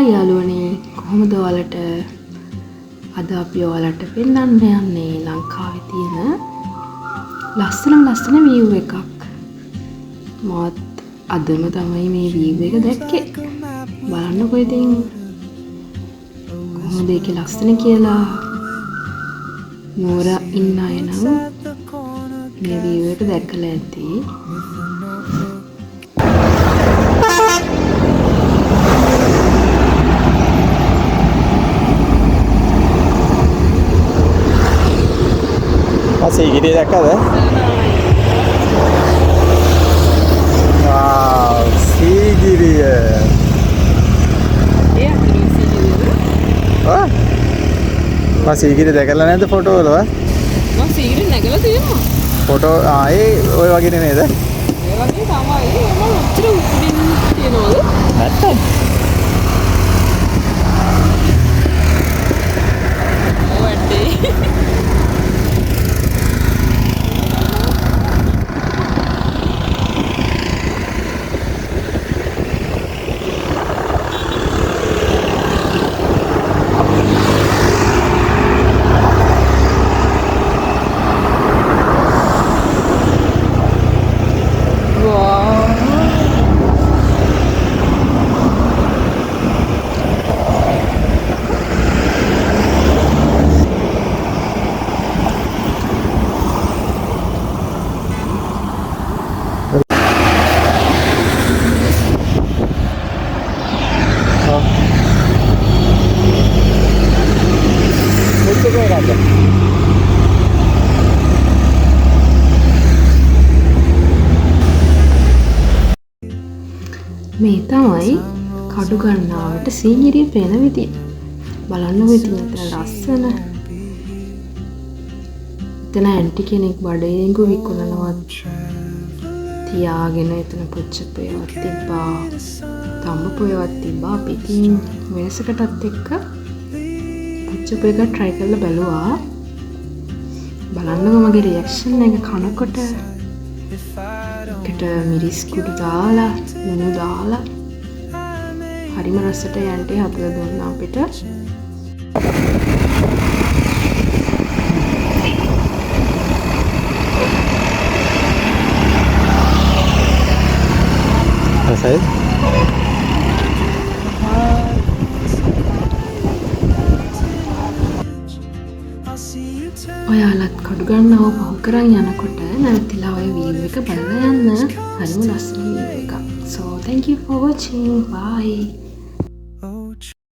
Hi යාළුවනේ කොහොමද ඔයාලට අද අපි ඔයාලට පෙන්වන්න යන්නේ ලංකාවේ තියෙන ලස්සන view එකක්. මාත් අදම තමයි මේ view එක දැක්කේ. බලන්නකෝ ඉතින් කොහොමද ඒකේ ලස්සන කියලා. නෝරා ඉන්න අය නම් මේ view එක දැකලා ඇති. Sigiri දැක්කද? wow sigiriය. මම sigiri දැකලා නැද්ද ෆොටෝ වල? මම sigiri නැගලා තියෙනවා. ෆොටෝ ඒ ඔය වගේ නේද? ඒ වගේ තමයි. මම ඔච්චර උඩින් තියනවද? නැත්තම්. මේ තමයි කඩු ගන්නාවට සීගිරිය පේන විදිය. බලන්නකෝ ඉතින් අතන ලස්සන. එතන ඇන්ටි කෙනෙක් බඩේඟු විකුණනවත් තියාගෙන එතන පුච්චපේවත් තිබ්බා. තඹපොයවත් තිබ්බා. අපි ඉතින් වෙනසකටත් එක්ක පුච්චපේක try කරලා බැලුවා. බලන්නකෝ මගේ රියැක්ෂන් එක කනකොට. එකට මිරිස් කුඩු දාලා මුණු දාලා හරිම රසට යන්ටි හදලා දුන්නා අපිට. රසයි? ඔයාලත් කඩු ගන්නව පහු කරන් යනකොට නැවතිලා ඔය වීඩියෝ එක බලලා යන්න. හරිම ලස්සන වීඩියෝ එකක්. So thank you for watching. Bye.